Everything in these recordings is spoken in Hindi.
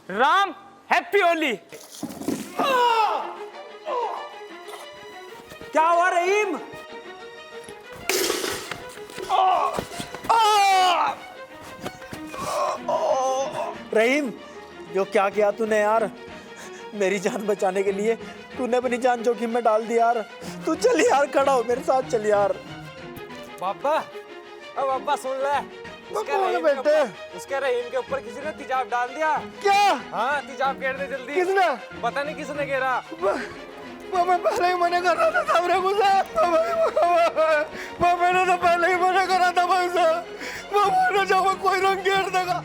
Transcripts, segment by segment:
राम हैप्पी होली। क्या हुआ रहीम? रहीम, जो क्या किया तूने यार, मेरी जान बचाने के लिए तूने अपनी जान जोखिम में डाल दी यार। तू चल यार, खड़ा हो मेरे साथ, चल यार। बाबा, अब बाबा सुन ले। उसके रहीम के ऊपर किसी ने तेजाब डाल दिया। क्या? हाँ, तेजाब घेर दे जल्दी। किसने? पता नहीं किसने घेरा। मैं पहले ही मना कर रहा था सामने गुस्सा। मैंने तो पहले ही मना कर रहा था भाई साहब। मैं जाऊंगा, कोई रंग घेर देगा।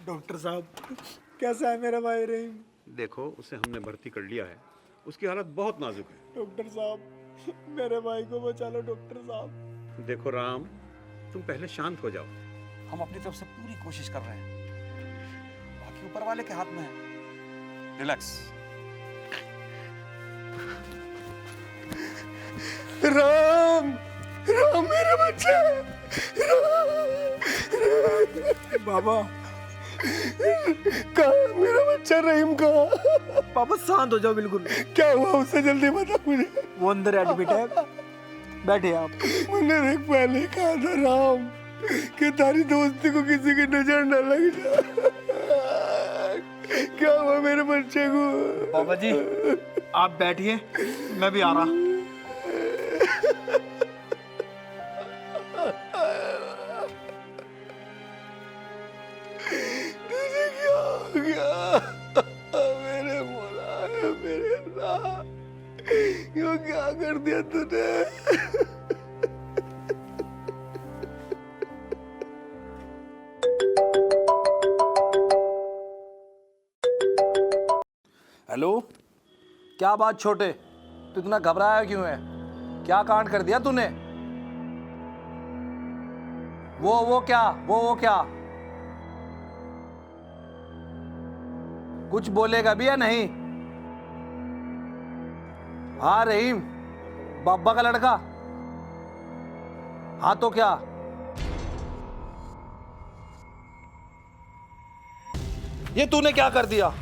डॉक्टर साहब, कैसा है मेरा भाई रहीम? देखो, उसे हमने भर्ती कर लिया है, उसकी हालत बहुत नाजुक है। डॉक्टर साहब, मेरे भाई को बचा लो डॉक्टर साहब। देखो राम, तुम पहले शांत हो जाओ। हम अपनी तरफ से पूरी कोशिश कर रहे हैं, बाकी ऊपर वाले के हाथ में है। रिलैक्स। राम, राम मेरे बच्चे, बाबा कहाँ मेरा बच्चा रहीम कहाँ? पापा शांत हो जाओ बिल्कुल। क्या हुआ उससे, जल्दी बताओ मुझे। वो अंदर एडमिट है, बैठे आप। मैंने देख पहले ही कहा था राम कि तारी दोस्ती को किसी की नजर न लग जाए। क्या हुआ मेरे बच्चे को? पापा जी आप बैठिए, मैं भी आ रहा। मेरे मौला, मेरे अल्लाह, ये क्या कर दिया तूने? हेलो, क्या बात छोटे, तू इतना घबराया क्यों है? क्या कांड कर दिया तूने? वो क्या? कुछ बोलेगा भी या नहीं? हाँ रहीम, बाबा का लड़का। हाँ तो क्या? ये तूने क्या कर दिया?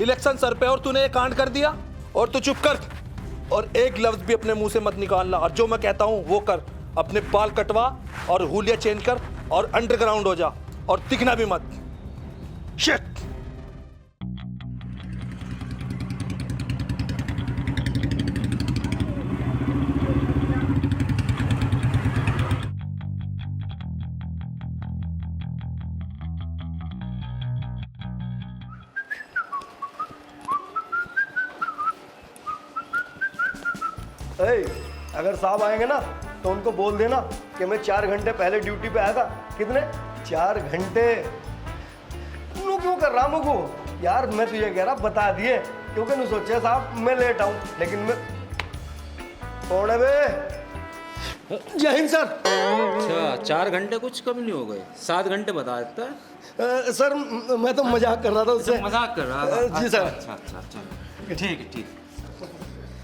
इलेक्शन सर पे और तूने ये कांड कर दिया। और तू चुप कर, और एक लफ्ज भी अपने मुंह से मत निकालना, और जो मैं कहता हूं वो कर। अपने बाल कटवा और हुलिया चेंज कर और अंडरग्राउंड हो जा, और दिखना भी मत। शिट। अगर साहब आएंगे ना तो उनको बोल देना कि मैं 4 घंटे पहले ड्यूटी पे आया था। कितने? 4 घंटे। तू क्यों कर रहा मुझको यार? मैं तुझे कह रहा बता दिए, क्योंकि नहीं सोचा साहब मैं लेट आऊं, लेकिन मैं कौन है बे? जय हिंद सर। अच्छा, 4 घंटे कुछ कम नहीं हो गए, 7 घंटे बता देता है। सर मैं तो मजाक कर रहा था उससे। मजाक कर रहा था? जी सर। अच्छा, ठीक है।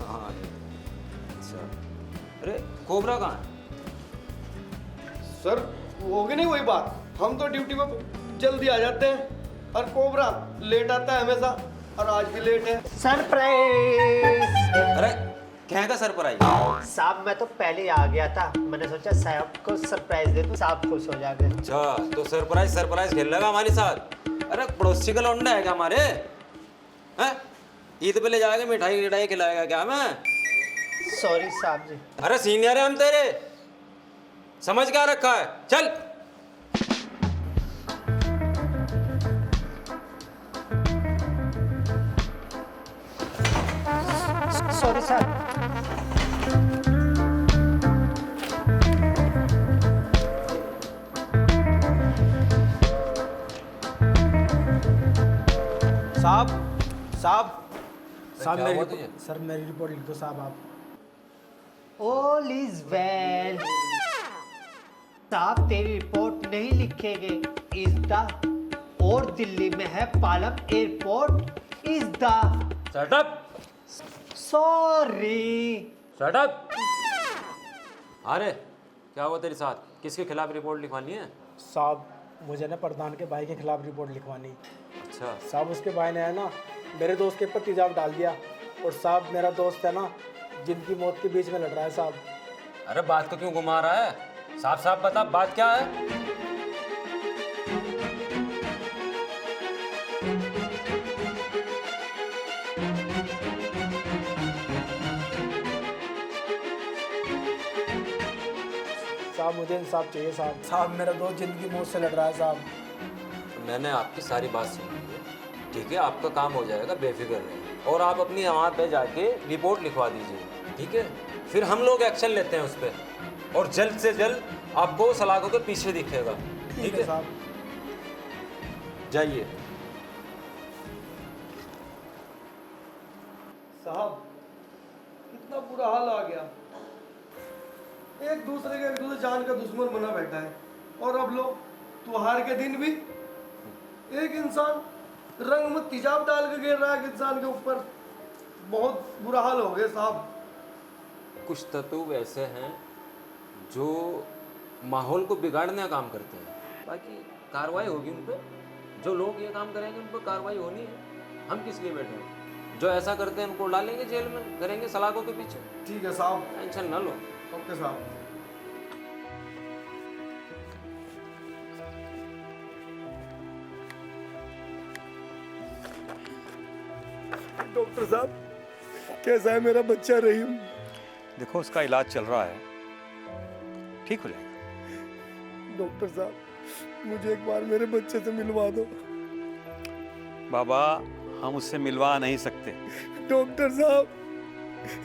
हाँ, अच्छा। अरे कोबरा कहाँ है? सर होगी नहीं वही बात, हम तो ड्यूटी पे जल्दी आ जाते हैं और कोबरा लेट आता है हमेशा, और आज भी लेट है। सरप्राइज। अरे क्या का सरप्राइज? साहब मैं तो पहले ही आ गया था, मैंने सोचा साहब को सरप्राइज दे दूं, साहब खुश हो जाएंगे। अच्छा, तो सरप्राइज खेल लगा हमारे साथ। अरे पड़ोसी का लौंडा है क्या हमारे? हैं? ईद पे ले जाएगा, मिठाई खिलाएगा क्या? मैं सॉरी साहब जी। अरे सीनियर है हम तेरे, समझ क्या रखा है, चल। सॉरी साहब। साहब साहब साहब क्या हुआ तुझे? मेरी सर मेरी रिपोर्ट लिख दो साहब आप। All is well. साहब तेरी रिपोर्ट नहीं लिखेंगे इज द, और दिल्ली में है Palam airport is the. Shut up, sorry. Shut up. अरे क्या हुआ तेरे साथ, किसके खिलाफ रिपोर्ट लिखवानी है? साहब मुझे ना प्रधान के भाई के खिलाफ रिपोर्ट लिखवानी। अच्छा, साहब उसके भाई ने है ना मेरे दोस्त के ऊपर तेजाब डाल दिया, और साहब मेरा दोस्त है ना जिंदगी मौत के बीच में लड़ रहा है साहब। अरे बात को क्यों घुमा रहा है, साफ साफ बता बात क्या है? साहब मुझे इंसाफ चाहिए साहब। साहब मेरा दोस्त जिंदगी मौत से लड़ रहा है साहब। मैंने आपकी सारी बात सुनी है, ठीक है, आपका काम हो जाएगा, बेफिक्र रहिए। और आप अपनी वहाँ पे जाके रिपोर्ट लिखवा दीजिए, ठीक है? फिर हम लोग एक्शन लेते हैं उस पर, और जल्द से जल्द आपको सलाखों के पीछे दिखेगा, ठीक है? साहब जाइए। साहब कितना बुरा हाल आ गया, एक दूसरे जान का दुश्मन बना बैठा है, और अब लोग त्योहार के दिन भी एक इंसान रंग में तेजाब डाल के गिर रहा है एक इंसान के ऊपर। बहुत बुरा हाल हो गया साहब। कुछ तत्व ऐसे हैं जो माहौल को बिगाड़ने का काम करते हैं, बाकी कार्रवाई होगी उन पर। जो लोग ये काम करेंगे उन पर कार्रवाई होनी है, हम किस लिए बैठे हैं? जो ऐसा करते हैं उनको डालेंगे जेल में, करेंगे सलाखों के पीछे। ठीक है साहब। टेंशन ना लो। ओके साहब। डॉक्टर साहब कैसा है मेरा बच्चा रहीम? देखो उसका इलाज चल रहा है, ठीक हो जाएगा। डॉक्टर साहब मुझे एक बार मेरे बच्चे से मिलवा दो। बाबा हम उससे मिलवा नहीं सकते। डॉक्टर साहब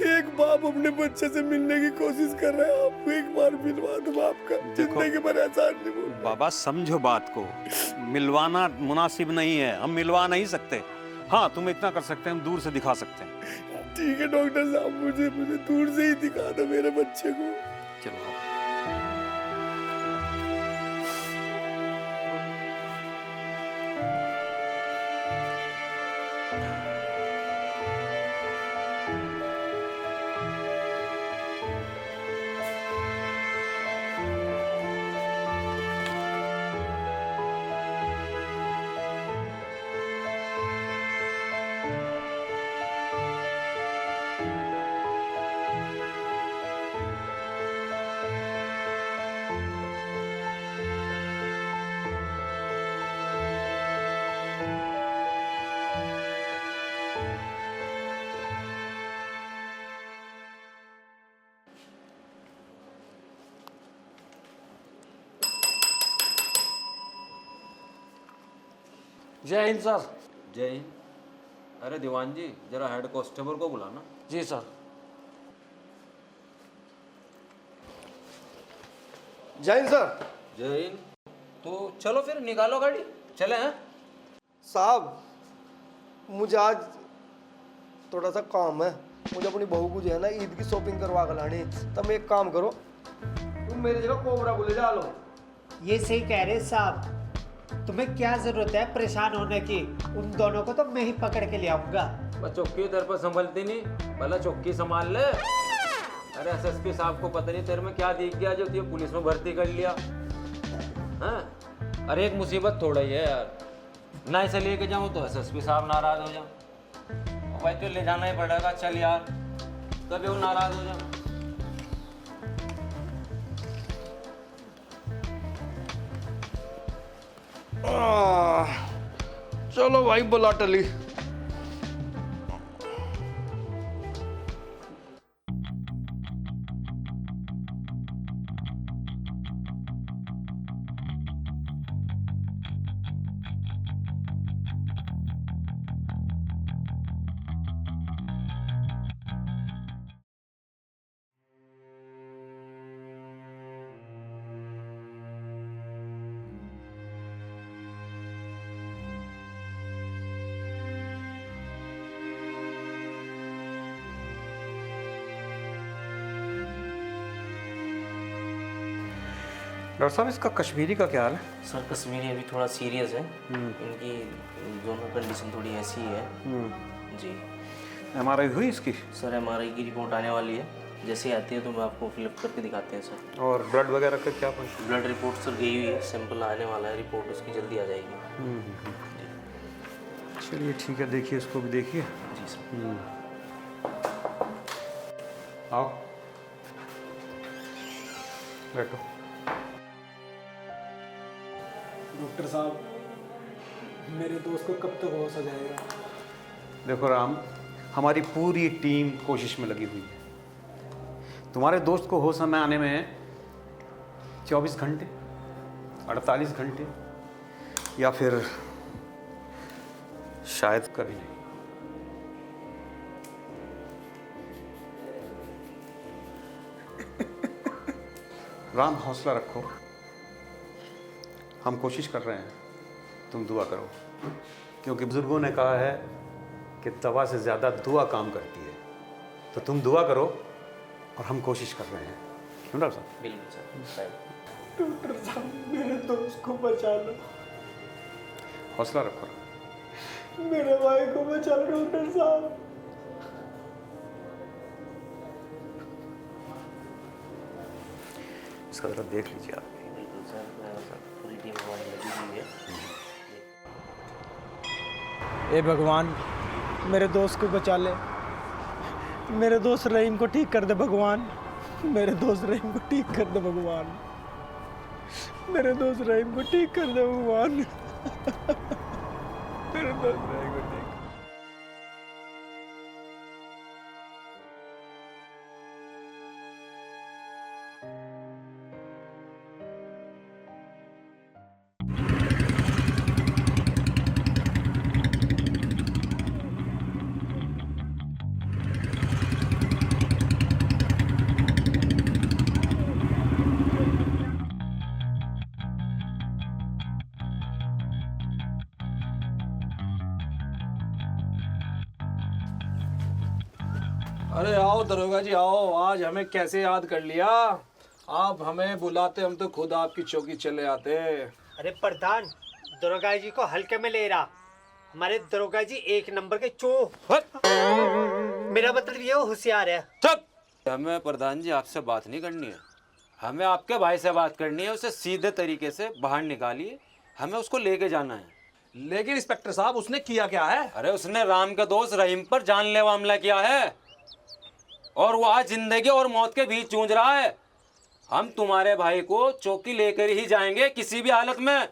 एक बाप अपने बच्चे से मिलने की कोशिश कर रहा है, आप एक बार मिलवा दो बाप का। जिंदगी भर एहसान नहीं भूलूंगा। बाबा समझो बात को, मिलवाना मुनासिब नहीं है, हम मिलवा नहीं सकते। हाँ तुम इतना कर सकते हैं, हम दूर से दिखा सकते हैं। ठीक है डॉक्टर साहब, मुझे दूर से ही दिखा दो मेरे बच्चे को। चलो हाँ। जय हिंद सर। जय हिंद। अरे दीवान जी जरा हेड कांस्टेबल को बुलाना। जी सर। जय हिंद सर। जय हिंद। तो चलो फिर निकालो गाड़ी, चले हैं। साहब मुझे आज थोड़ा सा काम है, मुझे अपनी बहू को जो है ना ईद की शॉपिंग करवा कर लानी। तुम एक काम करो, तुम मेरी जगह कोबरा को ले जा लो। ये सही कह रहे साहब, तुम्हें क्या जरूरत है परेशान होने की? उन दोनों को तो मैं ही पकड़ के ले आऊंगा। बस चौकी तेरे पर संभलती नहीं, भला चौकी संभाल ले। अरे एसएसपी साहब को पता नहीं तेरे में क्या दिख गया जो तुझे पुलिस में भर्ती कर लिया। हाँ अरे एक मुसीबत थोड़ा ही है यार, ना इसे लेके जाऊँ तो एसएसपी साहब नाराज हो जाऊँ। भाई तो ले जाना ही पड़ेगा, चल यार, कभी वो नाराज हो जाए। चलो भाई बुला टली। डॉक्टर साहब इसका कश्मीरी का क्या हाल है? सर कश्मीरी अभी थोड़ा सीरियस है, इनकी दोनों कंडीशन थोड़ी ऐसी ही है जी। MRI हुई इसकी? सर MRI की रिपोर्ट आने वाली है, जैसे आती है तो मैं आपको फिलअप करके दिखाते हैं सर। और ब्लड वगैरह का क्या पोजीशन? ब्लड रिपोर्ट सर गई हुई है, सैंपल आने वाला है, रिपोर्ट उसकी जल्दी आ जाएगी। चलिए ठीक है, देखिए इसको भी देखिए। जी सर। आओ बैठो। डॉक्टर साहब, मेरे दोस्त को कब तक होश आ जाएगा? देखो राम, हमारी पूरी टीम कोशिश में लगी हुई है। तुम्हारे दोस्त को होश में आने में 24 घंटे, 48 घंटे या फिर शायद कभी नहीं। राम हौसला रखो, हम कोशिश कर रहे हैं, तुम दुआ करो, क्योंकि बुजुर्गों ने कहा है कि दवा से ज़्यादा दुआ काम करती है। तो तुम दुआ करो और हम कोशिश कर रहे हैं, क्यों डॉक्टर साहब? बिल्कुल सर। डॉक्टर साहब, मेरे दोस्त को बचा लो, हौसला रखो। मेरे भाई को बचा लो डॉक्टर साहब। इसका ज़रा देख लीजिए आप। बिल्कुल सर, पूरी टीम हमारी लगी हुई है। ए भगवान, मेरे दोस्त को बचा ले, मेरे दोस्त रहीम को ठीक कर दे भगवान, मेरे दोस्त रहीम को ठीक कर दे भगवान, मेरे दोस्त रहीम को ठीक कर दे भगवान, मेरे दोस्त रहीम को ठीक। अरे आओ दरोगा जी आओ, आज हमें कैसे याद कर लिया? आप हमें बुलाते, हम तो खुद आपकी चौकी चले आते। अरे प्रधान, दरोगा जी को हल्के में ले रहा, हमारे दरोगा जी एक नंबर के मेरा मतलब ये होशियार है। चुप! हमें प्रधान जी आपसे बात नहीं करनी है, हमें आपके भाई से बात करनी है। उसे सीधे तरीके से बाहर निकालिए, हमें उसको लेके जाना है। लेकिन इंस्पेक्टर साहब, उसने किया क्या है? अरे उसने राम के दोस्त रहीम पर जानलेवा हमला किया है और वो आज जिंदगी और मौत के बीच जूझ रहा है। हम तुम्हारे भाई को चौकी लेकर ही जाएंगे किसी भी हालत में।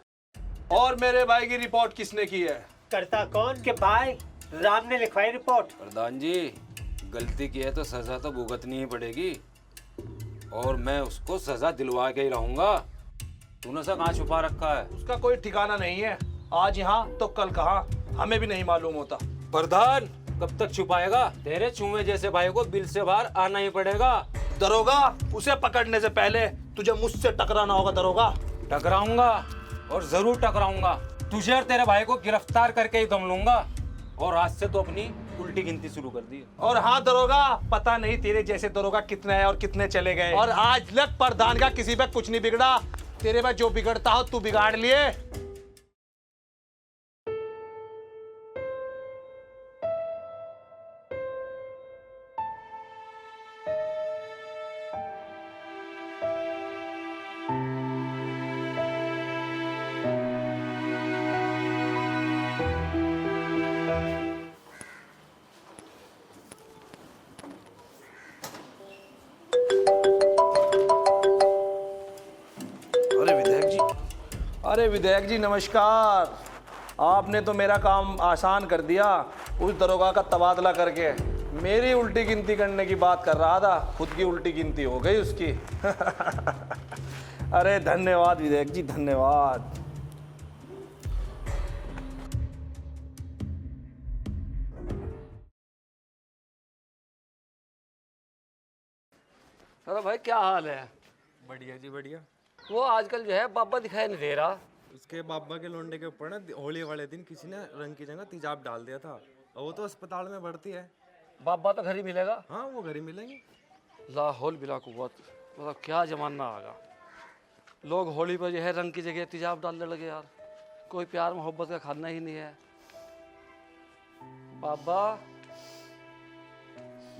और मेरे भाई की रिपोर्ट किसने की है? करता कौन के भाई? राम ने लिखवाई रिपोर्ट। प्रधान जी, गलती की है तो सजा तो भुगतनी ही पड़ेगी और मैं उसको सजा दिलवा के ही रहूंगा। तूने से कहाँ छुपा रखा है? उसका कोई ठिकाना नहीं है, आज यहाँ तो कल कहाँ, हमें भी नहीं मालूम होता। प्रधान, कब तक छुपाएगा? तेरे चूहे जैसे भाई को बिल से बाहर आना ही पड़ेगा। दरोगा, उसे पकड़ने से पहले तुझे मुझसे टकराना होगा दरोगा। टकराऊंगा और जरूर टकराऊंगा। तुझे और तेरे भाई को गिरफ्तार करके ही दम लूंगा। और आज से तो अपनी उल्टी गिनती शुरू कर दी। और हाँ दरोगा, पता नहीं तेरे जैसे दरोगा कितने हैं और कितने चले गए। और आज लग प्रधान का किसी पे कुछ नहीं बिगड़ा, तेरे में जो बिगड़ता हो तू बिगाड़ लिए। अरे विधायक जी नमस्कार। आपने तो मेरा काम आसान कर दिया, उस दरोगा का तबादला करके। मेरी उल्टी गिनती करने की बात कर रहा था, खुद की उल्टी गिनती हो गई उसकी। अरे धन्यवाद विधायक जी, धन्यवाद। अरे भाई क्या हाल है? बढ़िया जी बढ़िया। वो आजकल जो है बाबा दिखाई नहीं दे रहा। उसके बाबा के लोंडे के ऊपर ना होली वाले दिन किसी ने रंग की जगह तेजाब डाल दिया था और वो तो अस्पताल में भर्ती है। बाबा तो घर ही मिलेगा। हाँ वो घर ही मिलेंगे। लाहौल बिला कुव्वत, मतलब क्या जमाना आ गया। लोग होली पर जो है रंग की जगह तेजाब डालने लगे यार। कोई प्यार मोहब्बत का खाना ही नहीं है। बाबा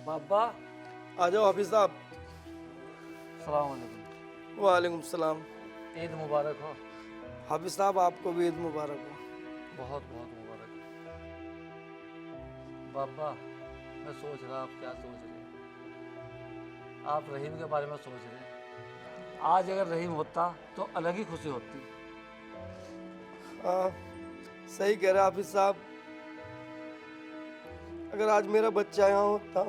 बाबा आ जाओ हाफिज साहब। सलाम अलैकुम। वालेकुम सलाम। ईद मुबारक हो। हाफिज साहब आपको भी ईद मुबारक हो। बहुत बहुत मुबारक। बाबा मैं सोच रहा आप क्या सोच रहे हैं। आप रहीम के बारे में सोच रहे हैं। आज अगर रहीम होता तो अलग ही खुशी होती। हाँ सही कह रहे हैं हाफिज साहब। अगर आज मेरा बच्चा यहाँ होता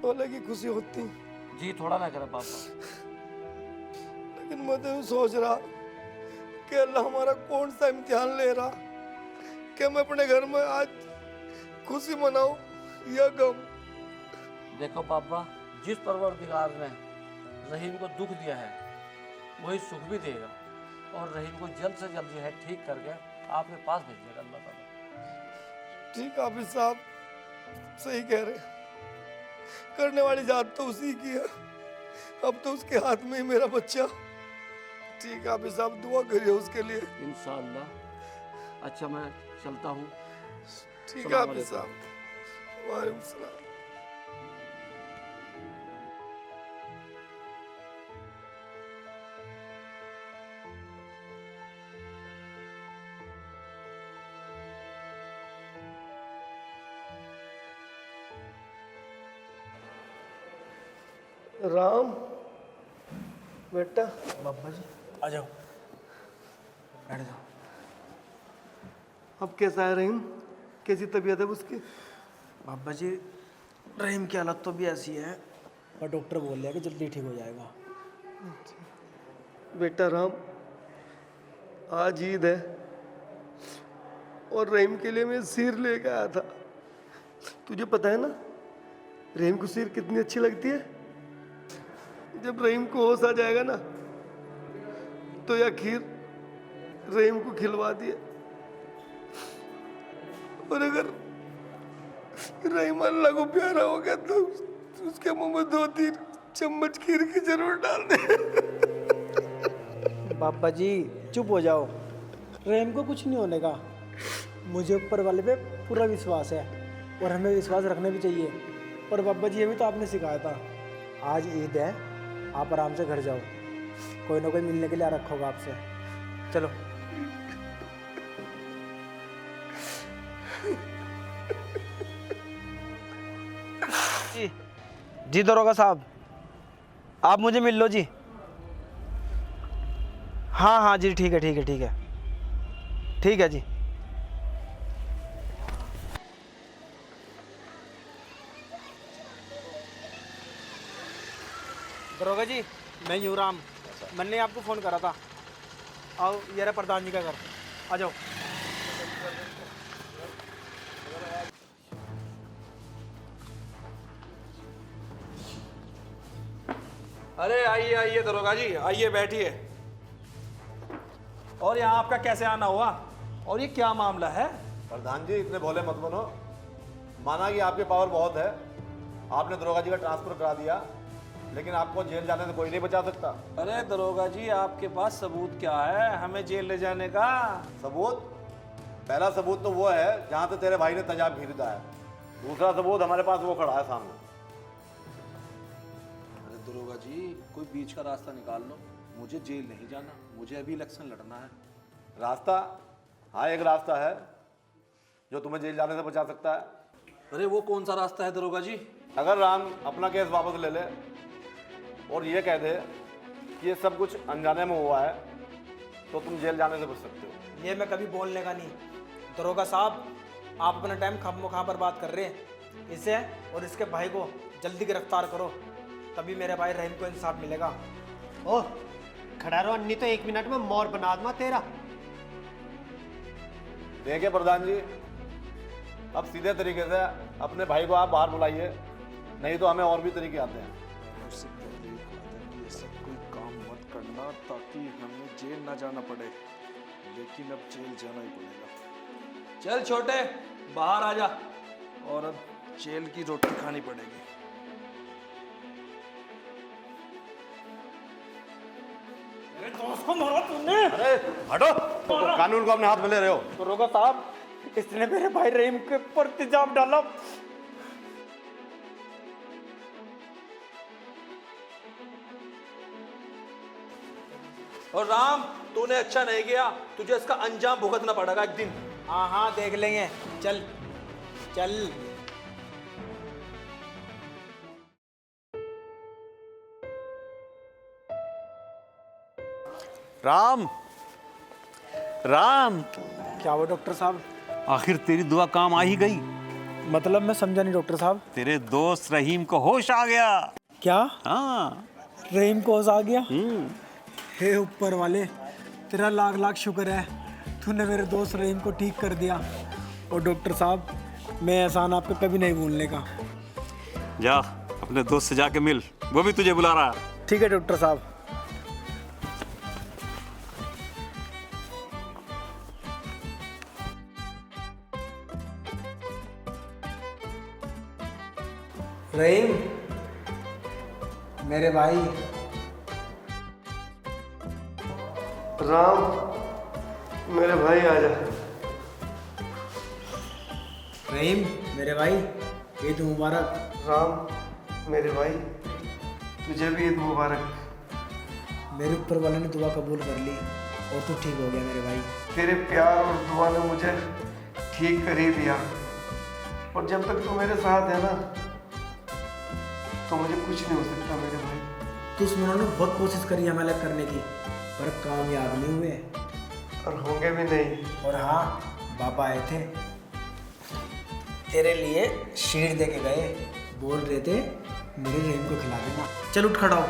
तो अलग ही खुशी होती। जी थोड़ा ना करे पापा। लेकिन मैं तो यूं सोच रहा कि अल्लाह हमारा कौन सा इम्तिहान ले रहा कि मैं अपने घर में आज खुशी मनाऊं या गम। देखो पापा, जिस परवरदिगार ने रहीम को दुख दिया है वही सुख भी देगा और रहीम को जल्द से जल्द जो है ठीक करके आपके पास भेजेगा अल्लाह ताला। ठीक हाफिज साहब सही कह रहे। करने वाली जात तो उसी की है। अब तो उसके हाथ में ही मेरा बच्चा। ठीक है हाफिज साहब दुआ करिए उसके लिए। इंशाअल्लाह। अच्छा मैं चलता हूँ। ठीक है हाफिज साहब। वालेकुम सलाम। राम बेटा। बाबा जी आ जाओ, बैठ जाओ। अब कैसा है रहीम? कैसी तबीयत है उसकी? बाबा जी रहीम की हालत तो भी ऐसी है और डॉक्टर बोल रहा है कि जल्दी ठीक हो जाएगा। बेटा राम आज ईद है और रहीम के लिए मैं सीर लेकर आया था। तुझे पता है ना रहीम को सीर कितनी अच्छी लगती है। जब रहीम को होश आ जाएगा ना तो यह खीर रहीम को खिलवा दिए। और अगर रहीम अल्लाह को प्यारा हो गया तो उसके मुंह में 2-3 चम्मच खीर की जरूर डाल दे। बाबा जी चुप हो जाओ, रहीम को कुछ नहीं होने का। मुझे ऊपर वाले पे पूरा विश्वास है और हमें विश्वास रखना भी चाहिए। और बाबा जी ये भी तो आपने सिखाया था। आज ईद है, आप आराम से घर जाओ, कोई ना कोई मिलने के लिए आ रखा होगा आपसे। चलो। जी दरोगा साहब आप मुझे मिल लो जी। हाँ हाँ जी ठीक है ठीक है ठीक है ठीक है जी। दरोगा जी मैं यूराम, मैंने आपको फ़ोन करा था। आओ ये रहा प्रधान जी का घर, आ जाओ। अरे आइए आइए दरोगा जी, आइए बैठिए। और यहाँ आपका कैसे आना हुआ और ये क्या मामला है? प्रधान जी इतने भोले मत बनो। माना कि आपके पावर बहुत है, आपने दरोगा जी का ट्रांसफर करा दिया, लेकिन आपको जेल जाने से कोई नहीं बचा सकता। अरे दरोगा जी आपके पास सबूत क्या है हमें जेल ले जाने का? सबूत? पहला सबूत तो वो है जहाँ से तेरे भाई ने तेजाब खरीदा है। दूसरा सबूत हमारे पास वो खड़ा है सामने। अरे दरोगा जी कोई बीच का रास्ता निकाल लो, मुझे जेल नहीं जाना, मुझे अभी इलेक्शन लड़ना है। रास्ता? हाँ एक रास्ता है जो तुम्हें जेल जाने से बचा सकता है। अरे वो कौन सा रास्ता है दरोगा जी? अगर राम अपना केस वापस ले ले और ये कह दे कि ये सब कुछ अनजाने में हुआ है तो तुम जेल जाने से बच सकते हो। ये मैं कभी बोलने का नहीं। दरोगा साहब आप अपना टाइम खामखा बर्बाद कर रहे हैं। इसे और इसके भाई को जल्दी गिरफ्तार करो, तभी मेरे भाई रहीम को इंसाफ मिलेगा। ओह खड़ा रहो, अन्नी तो 1 मिनट में मोर बना दूंगा तेरा। देखिए प्रधान जी, अब सीधे तरीके से अपने भाई को आप बाहर बुलाइए, नहीं तो हमें और भी तरीके आते हैं। उससे पहले ये सब कोई काम मत करना ताकि हमें जेल ना जाना पड़े, लेकिन अब जेल जाना ही पड़ेगा। चल छोटे बाहर आ जा, और अब जेल की रोटी खानी पड़ेगी। हटो। कानून को अपने हाथ में ले रहे हो। दरोगा साहब, इसने मेरे भाई रहीम के ऊपर तेजाब डाला। और राम, तूने अच्छा नहीं किया, तुझे इसका अंजाम भुगतना पड़ेगा एक दिन। हाँ हाँ देख लेंगे, चल चल। राम, राम, क्या हुआ डॉक्टर साहब? आखिर तेरी दुआ काम आ ही गई। मतलब मैं समझा नहीं डॉक्टर साहब। तेरे दोस्त रहीम को होश आ गया। क्या? हाँ। रहीम को होश आ गया? हे ऊपर वाले, तेरा लाख लाख शुक्र है, तूने मेरे दोस्त रहीम को ठीक कर दिया। और डॉक्टर साहब, मैं एहसान आपको कभी नहीं भूलने का। जा अपने दोस्त से जाके मिल, वो भी तुझे बुला रहा है। ठीक है डॉक्टर साहब। रहीम, मेरे भाई। राम, मेरे भाई आजा। रहीम, मेरे भाई, ईद मुबारक। राम, मेरे भाई, तुझे भी ईद मुबारक। मेरे ऊपर वाले ने दुआ कबूल कर ली और तू ठीक हो गया मेरे भाई। तेरे प्यार और दुआ ने मुझे ठीक कर ही दिया। और जब तक तू मेरे साथ है ना, तो मुझे कुछ नहीं हो सकता मेरे भाई। दुश्मनों ने बहुत कोशिश करी हमें अलग करने की, पर कामयाब नहीं हुए। और होंगे भी नहीं। और हाँ, बाबा आए थे, तेरे लिए शीर दे के गए, बोल रहे थे मेरे रहीम को खिला देना। चल उठ खड़ा हो।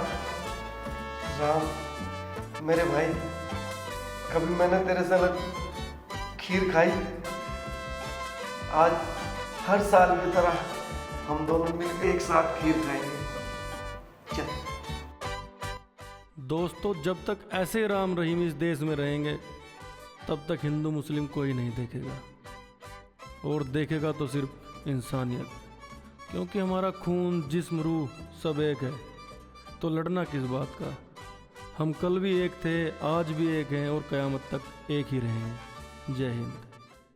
राम, मेरे भाई, कभी मैंने तेरे से अलग खीर खाई? आज हर साल की तरह हम दोनों मिलकर एक साथ खीर खाएंगे। चल। दोस्तों, जब तक ऐसे राम रहीम इस देश में रहेंगे, तब तक हिंदू मुस्लिम कोई नहीं देखेगा, और देखेगा तो सिर्फ इंसानियत। क्योंकि हमारा खून, जिस्म, रूह सब एक है, तो लड़ना किस बात का। हम कल भी एक थे, आज भी एक हैं, और क़यामत तक एक ही रहेंगे। जय हिंद।